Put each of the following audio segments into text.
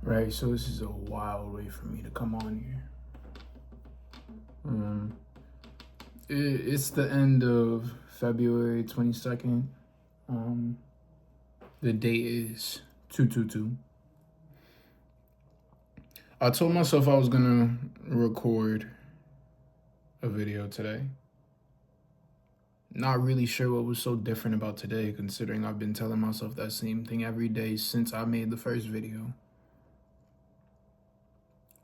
Right, so this is a wild way for me to come on here. It's the end of February 22nd. The date is 222. I told myself I was gonna record a video today. Not really sure what was so different about today, considering I've been telling myself that same thing every day since I made the first video.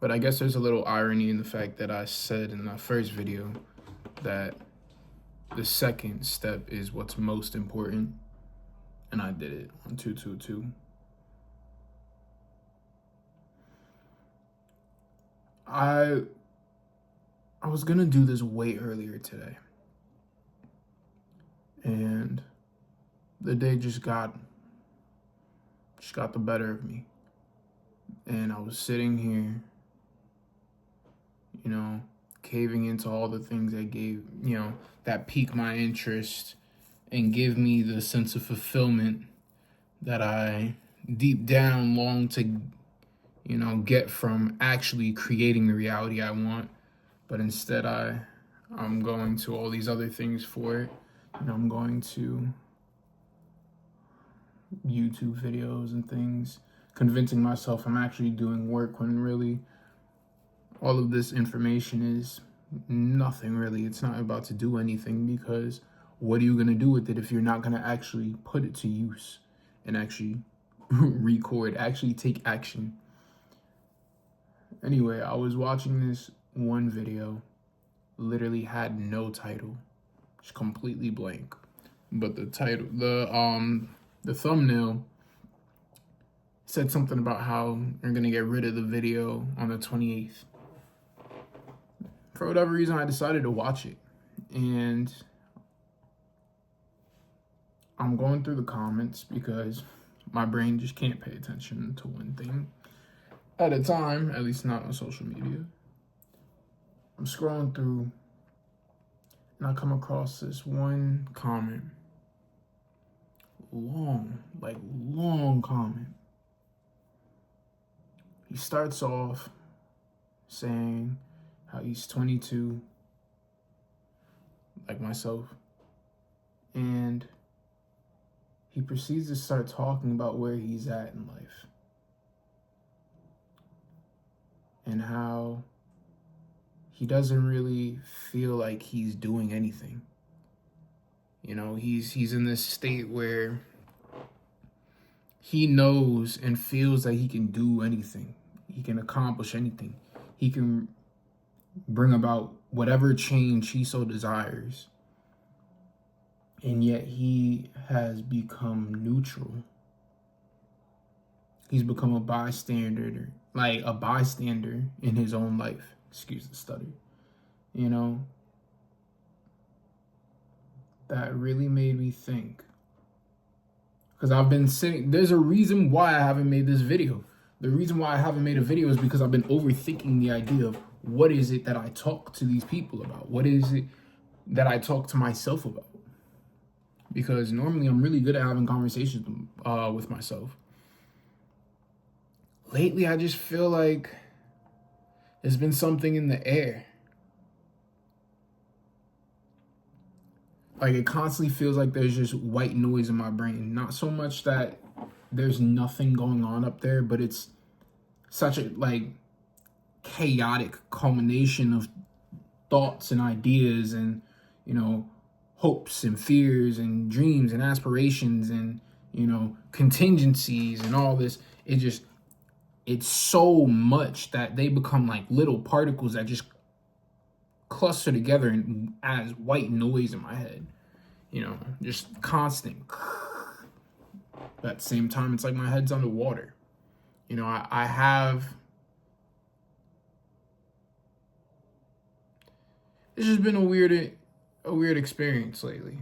But I guess there's a little irony in the fact that I said in the first video that the second step is what's most important, and I did it on 222. I was gonna do this way earlier today, and the day just got the better of me, and I was sitting here, caving into all the things that that piqued my interest and give me the sense of fulfillment that I deep down long to, get from actually creating the reality I want. But instead I'm going to all these other things for it. I'm going to YouTube videos and things, convincing myself I'm actually doing work when really all of this information is nothing really. It's not about to do anything, because what are you going to do with it if you're not going to actually put it to use and actually record, actually take action? Anyway, I was watching this one video, literally had no title, just completely blank. But the title, the thumbnail said something about how they're going to get rid of the video on the 28th. For whatever reason, I decided to watch it, and I'm going through the comments because my brain just can't pay attention to one thing at a time, at least not on social media. I'm scrolling through, and I come across this one comment, long comment. He starts off saying how he's 22, like myself, and he proceeds to start talking about where he's at in life and how he doesn't really feel like he's doing anything. He's in this state where he knows and feels that he can do anything. He can accomplish anything. He can bring about whatever change he so desires. And yet he has become neutral. He's become a bystander in his own life. Excuse the stutter. That really made me think. Because I've been saying, there's a reason why I haven't made this video. The reason why I haven't made a video is because I've been overthinking the idea of what is it that I talk to these people about? What is it that I talk to myself about? Because normally I'm really good at having conversations with myself. Lately, I just feel like there's been something in the air. Like, it constantly feels like there's just white noise in my brain. Not so much that there's nothing going on up there, but it's such a chaotic culmination of thoughts and ideas and, hopes and fears and dreams and aspirations and, contingencies and all this. It's so much that they become like little particles that just cluster together and as white noise in my head, just constant. At the same time, it's like my head's underwater. I have, it's just been a weird experience lately,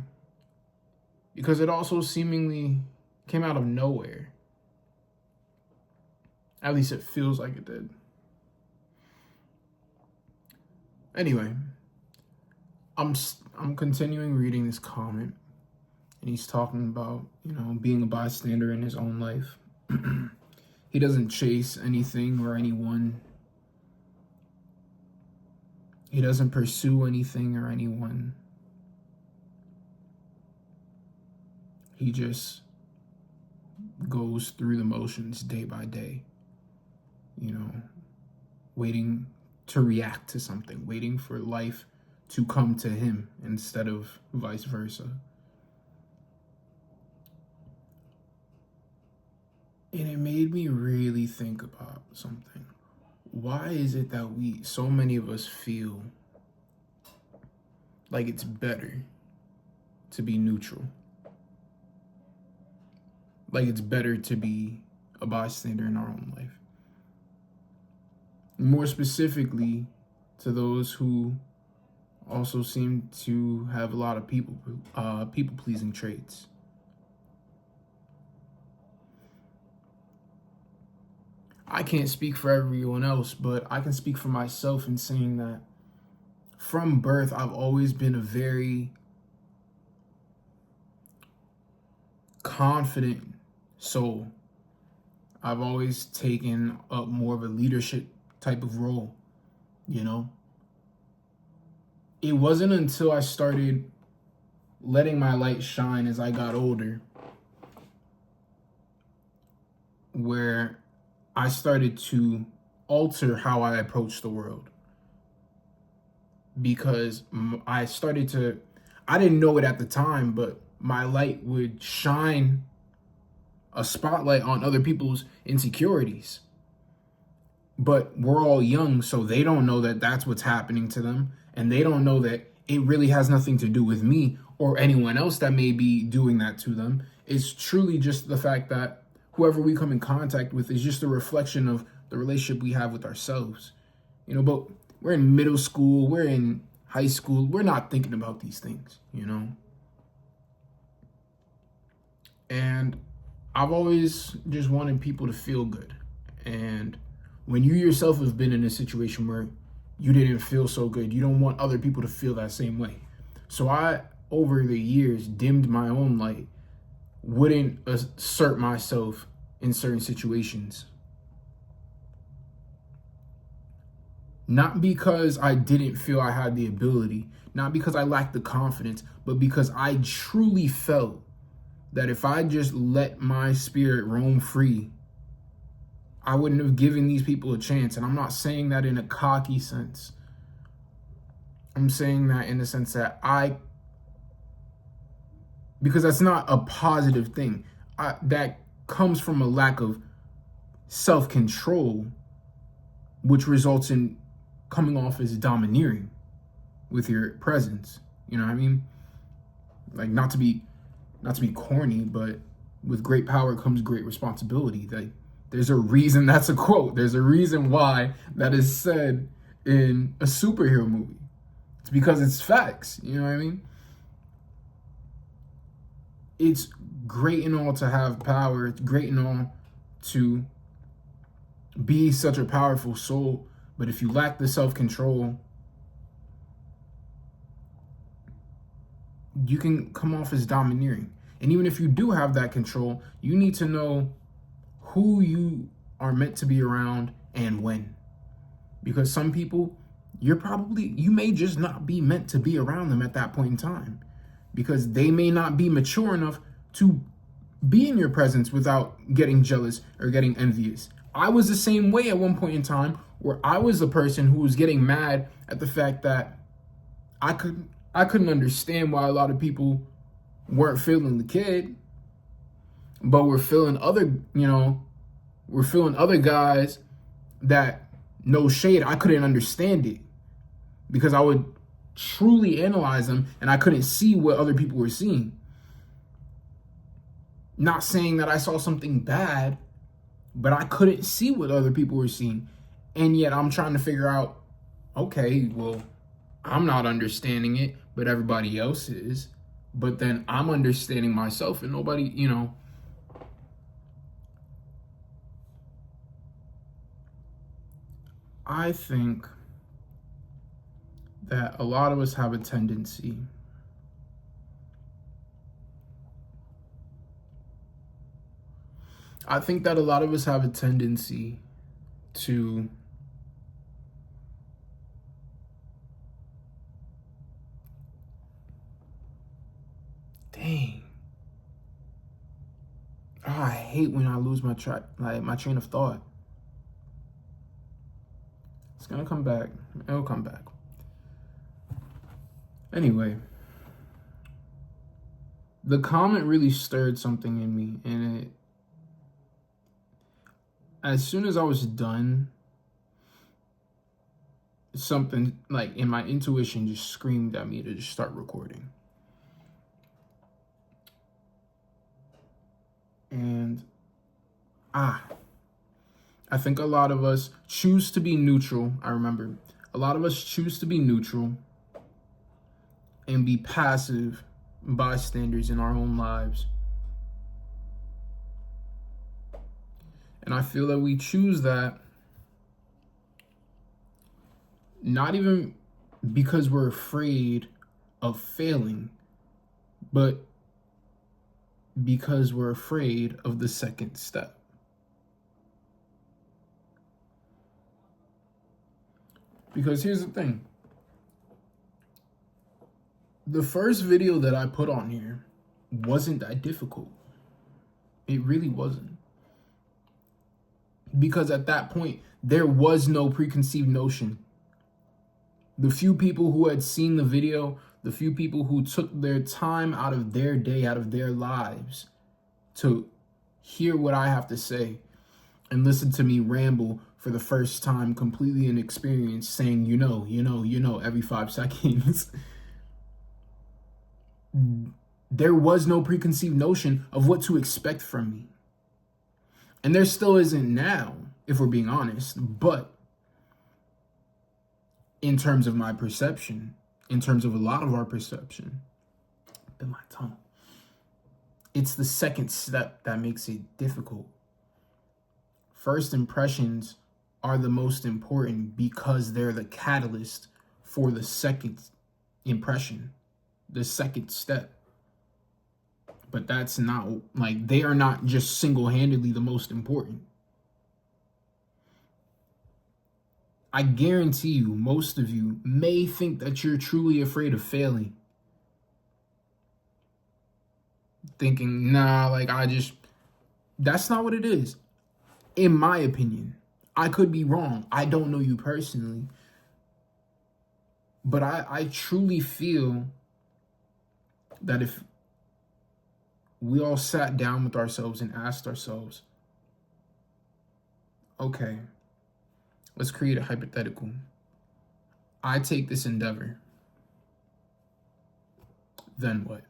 because it also seemingly came out of nowhere. At least it feels like it did. Anyway, I'm continuing reading this comment, and he's talking about, being a bystander in his own life. He doesn't chase anything or anyone. He doesn't pursue anything or anyone. He just goes through the motions day by day, waiting to react to something, waiting for life to come to him instead of vice versa. And it made me really think about something. Why is it that so many of us feel like it's better to be neutral? Like it's better to be a bystander in our own life. More specifically, to those who also seem to have a lot of people-pleasing traits. I can't speak for everyone else, but I can speak for myself in saying that from birth, I've always been a very confident soul. I've always taken up more of a leadership type of role, It wasn't until I started letting my light shine as I got older where I started to alter how I approach the world. Because I didn't know it at the time, but my light would shine a spotlight on other people's insecurities. But we're all young, so they don't know that that's what's happening to them. And they don't know that it really has nothing to do with me or anyone else that may be doing that to them. It's truly just the fact that whoever we come in contact with is just a reflection of the relationship we have with ourselves. But we're in middle school, we're in high school, we're not thinking about these things, And I've always just wanted people to feel good. And when you yourself have been in a situation where you didn't feel so good, you don't want other people to feel that same way. So I, over the years, dimmed my own light, wouldn't assert myself in certain situations. Not because I didn't feel I had the ability, not because I lacked the confidence, but because I truly felt that if I just let my spirit roam free, I wouldn't have given these people a chance. And I'm not saying that in a cocky sense. I'm saying that in the sense that because that's not a positive thing. That comes from a lack of self-control, which results in coming off as domineering with your presence. You know what I mean? Like, not to be corny, but with great power comes great responsibility. Like, there's a reason that's a quote. There's a reason why that is said in a superhero movie. It's because it's facts. You know what I mean? It's great and all to have power. It's great and all to be such a powerful soul. But if you lack the self-control, you can come off as domineering. And even if you do have that control, you need to know who you are meant to be around and when. Because some people, you may just not be meant to be around them at that point in time. Because they may not be mature enough to be in your presence without getting jealous or getting envious. I was the same way at one point in time, where I was the person who was getting mad at the fact that I couldn't understand why a lot of people weren't feeling the kid, but we're feeling other guys that, no shade, I couldn't understand it because I would truly analyze them and I couldn't see what other people were seeing. Not saying that I saw something bad, but I couldn't see what other people were seeing. And yet I'm trying to figure out, okay, well, I'm not understanding it, but everybody else is. But then I'm understanding myself and nobody, I think that a lot of us have a tendency I think that a lot of us have a tendency to dang. Oh, I hate when I lose my my train of thought. It's gonna come back. It'll come back. Anyway, the comment really stirred something in me, and as soon as I was done, something like in my intuition just screamed at me to just start recording. And I think a lot of us choose to be neutral. I remember a lot of us choose to be neutral and be passive bystanders in our own lives. And I feel that we choose that not even because we're afraid of failing, but because we're afraid of the second step. Because here's the thing. The first video that I put on here wasn't that difficult. It really wasn't. Because at that point, there was no preconceived notion. The few people who had seen the video, the few people who took their time out of their day, out of their lives to hear what I have to say and listen to me ramble for the first time, completely inexperienced, saying, every 5 seconds. There was no preconceived notion of what to expect from me. And there still isn't now, if we're being honest. But in terms of my perception, in terms of a lot of our perception, bit my tongue. It's the second step that makes it difficult. First impressions are the most important because they're the catalyst for the second impression, the second step. But that's not, like, they are not just single-handedly the most important. I guarantee you, most of you may think that you're truly afraid of failing. Thinking, that's not what it is. In my opinion, I could be wrong. I don't know you personally. But I truly feel that if we all sat down with ourselves and asked ourselves, okay, let's create a hypothetical. I take this endeavor. Then what?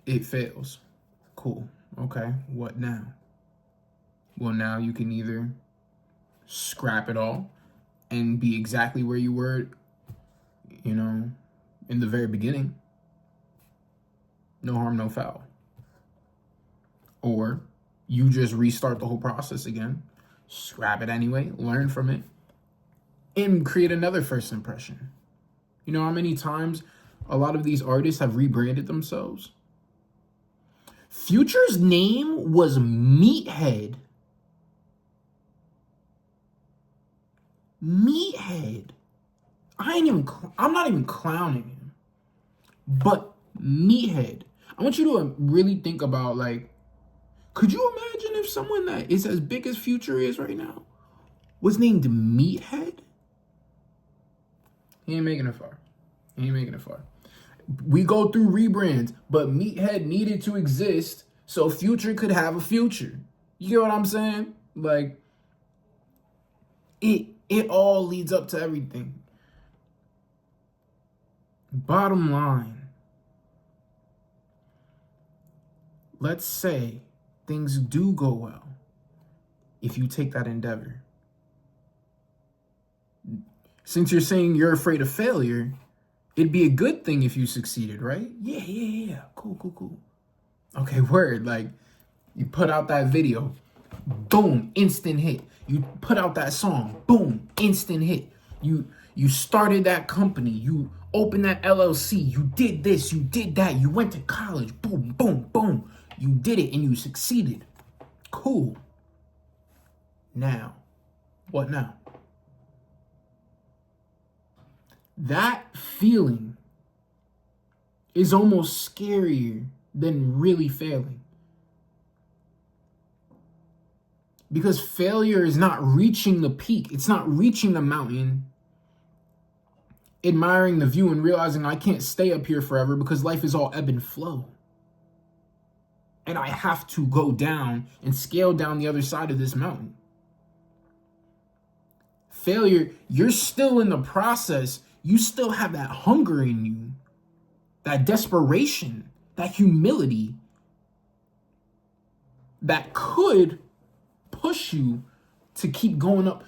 It fails. Cool. Okay, what now? Well, now you can either scrap it all and be exactly where you were, in the very beginning. No harm, no foul. Or you just restart the whole process again, scrap it anyway, learn from it, and create another first impression. You know how many times a lot of these artists have rebranded themselves? Future's name was Meathead. Meathead. I'm not even clowning him. But Meathead. I want you to really think about, could you imagine if someone that is as big as Future is right now was named Meathead? He ain't making it far. We go through rebrands, but Meathead needed to exist so Future could have a future. You get what I'm saying? It all leads up to everything. Bottom line, let's say things do go well if you take that endeavor. Since you're saying you're afraid of failure, it'd be a good thing if you succeeded, right? Yeah. Cool. Okay, word. You put out that video, boom, instant hit. You put out that song, boom, instant hit. You started that company, you opened that LLC, you did this, you did that, you went to college, boom. You did it and you succeeded. Cool. Now, what now? That feeling is almost scarier than really failing. Because failure is not reaching the peak. It's not reaching the mountain, admiring the view and realizing I can't stay up here forever because life is all ebb and flow. And I have to go down and scale down the other side of this mountain. Failure, you're still in the process. You still have that hunger in you, that desperation, that humility that could push you to keep going up.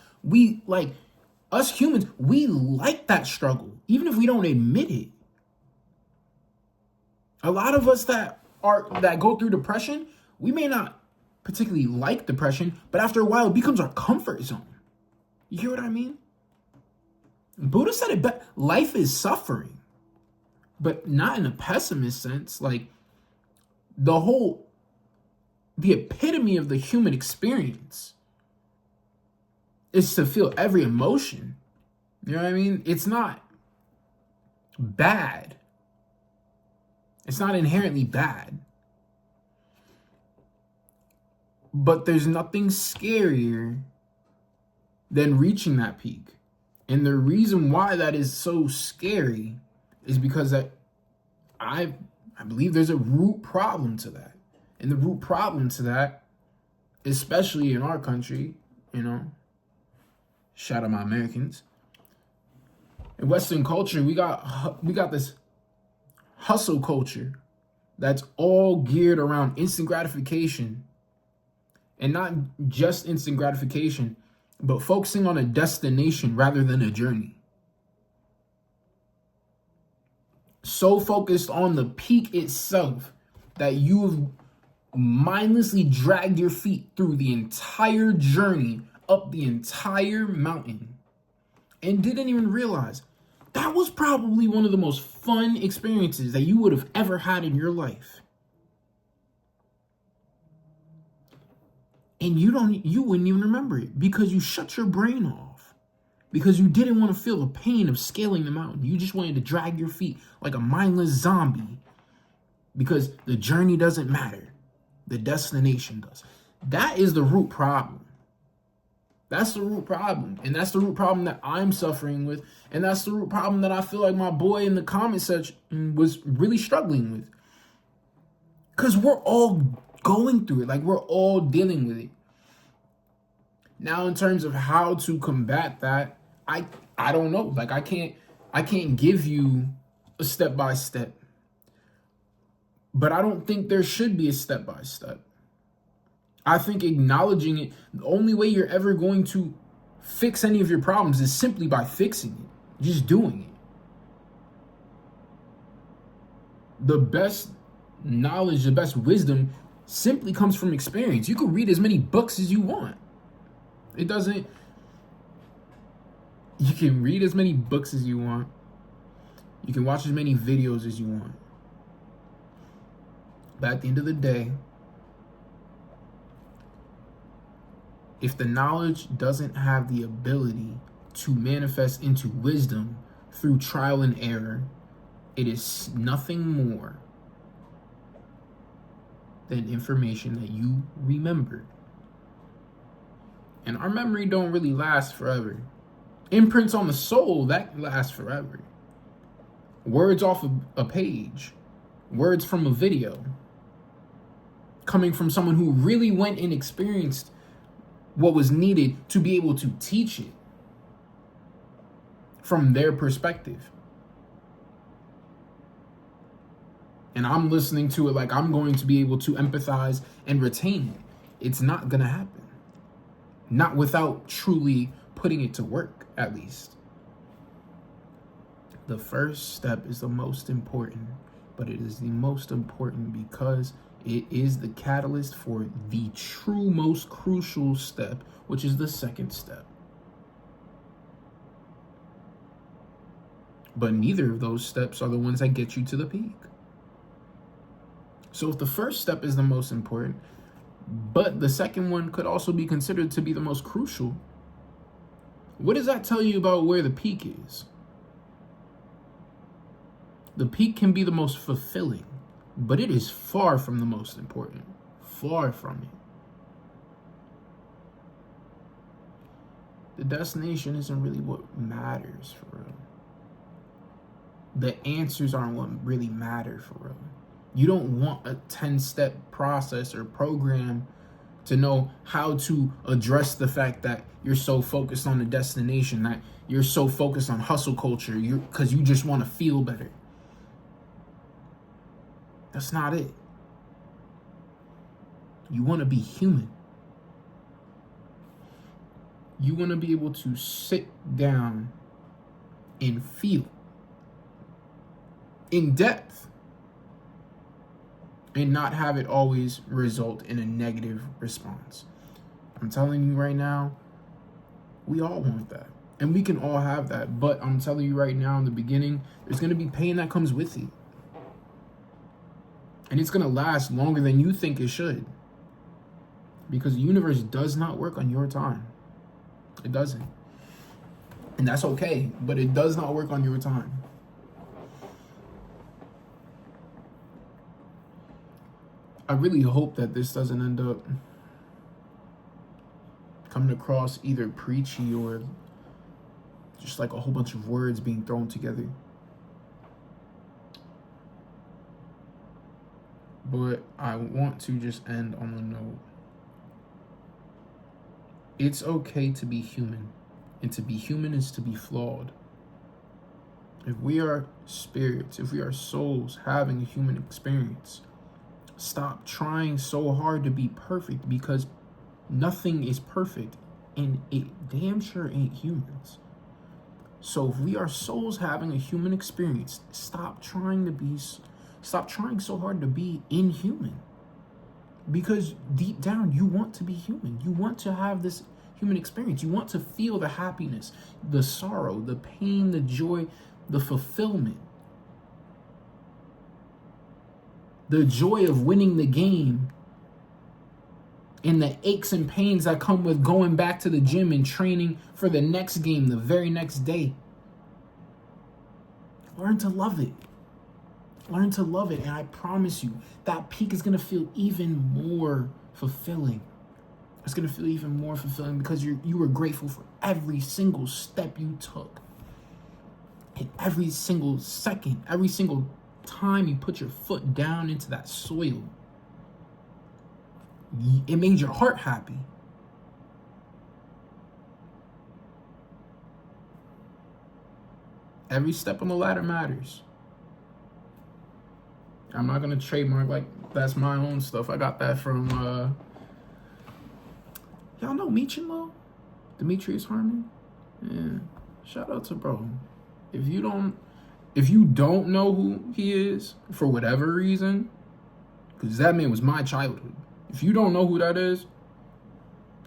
Us humans, we like that struggle, even if we don't admit it. A lot of us that go through depression, we may not particularly like depression, but after a while, it becomes our comfort zone. You hear what I mean? Buddha said it best. Life is suffering, but not in a pessimist sense. Like the epitome of the human experience is to feel every emotion. You know what I mean? It's not bad. It's not inherently bad. But there's nothing scarier than reaching that peak. And the reason why that is so scary is because that I believe there's a root problem to that. And the root problem to that, especially in our country, shout out my Americans. In Western culture, we got this hustle culture that's all geared around instant gratification. And not just instant gratification, but focusing on a destination rather than a journey. So focused on the peak itself that you've mindlessly dragged your feet through the entire journey up the entire mountain and didn't even realize that was probably one of the most fun experiences that you would have ever had in your life. And you wouldn't even remember it because you shut your brain off. Because you didn't want to feel the pain of scaling the mountain. You just wanted to drag your feet like a mindless zombie. Because the journey doesn't matter. The destination does. That is the root problem. That's the root problem. And that's the root problem that I'm suffering with. And that's the root problem that I feel like my boy in the comment section was really struggling with. Because we're all going through it. Like, we're all dealing with it. Now, in terms of how to combat that, I don't know. Like, I can't give you a step-by-step. But I don't think there should be a step-by-step. I think acknowledging it, the only way you're ever going to fix any of your problems is simply by fixing it. Just doing it. The best knowledge, the best wisdom simply comes from experience. You can read as many books as you want. You can read as many books as you want. You can watch as many videos as you want. But at the end of the day, if the knowledge doesn't have the ability to manifest into wisdom through trial and error, it is nothing more than information that you remembered. And our memory don't really last forever. Imprints on the soul, that lasts forever. Words off of a page. Words from a video. Coming from someone who really went and experienced what was needed to be able to teach it from their perspective. And I'm listening to it like I'm going to be able to empathize and retain it. It's not going to happen. Not without truly putting it to work, at least. The first step is the most important, but it is the most important because it is the catalyst for the true most crucial step, which is the second step. But neither of those steps are the ones that get you to the peak. So if the first step is the most important, But the second one could also be considered to be the most crucial. What does that tell you about where the peak is? The peak can be the most fulfilling, but it is far from the most important. Far from it. The destination isn't really what matters for real. The answers aren't what really matter for real. You don't want a 10-step process or program to know how to address the fact that you're so focused on the destination, that you're so focused on hustle culture, because you just want to feel better. That's not it. You want to be human. You want to be able to sit down and feel in depth and not have it always result in a negative response. I'm telling you right now, we all want that. And we can all have that. But I'm telling you right now, in the beginning, there's going to be pain that comes with it. And it's going to last longer than you think it should. Because the universe does not work on your time. It doesn't. And that's okay. But it does not work on your time. I really hope that this doesn't end up coming across either preachy or just like a whole bunch of words being thrown together. But I want to just end on a note. It's okay to be human. And to be human is to be flawed. If we are spirits, if we are souls having a human experience, stop trying so hard to be perfect, because nothing is perfect and it damn sure ain't humans. So if we are souls having a human experience, stop trying so hard to be inhuman, because deep down you want to be human. You want to have this human experience. You want to feel the happiness, the sorrow, the pain, the joy, the fulfillment. The joy of winning the game and the aches and pains that come with going back to the gym and training for the next game the very next day. Learn to love it. Learn to love it. And I promise you, that peak is going to feel even more fulfilling. It's going to feel even more fulfilling because you were grateful for every single step you took. And every single second, every single time you put your foot down into that soil, it made your heart happy. Every step on the ladder matters. I'm not gonna trademark like that's my own stuff. I got that from y'all know Michinlo? Demetrius Harmon? Yeah. Shout out to bro. If you don't know who he is for whatever reason, because that man was my childhood. If you don't know who that is,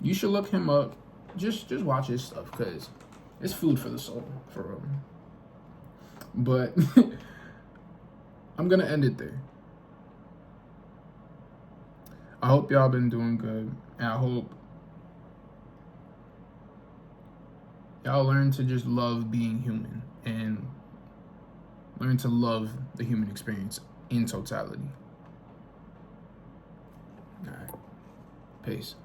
you should look him up. Just watch his stuff, because it's food for the soul, for real. But I'm going to end it there. I hope y'all been doing good. And I hope y'all learn to just love being human and learn to love the human experience in totality. All right. Peace.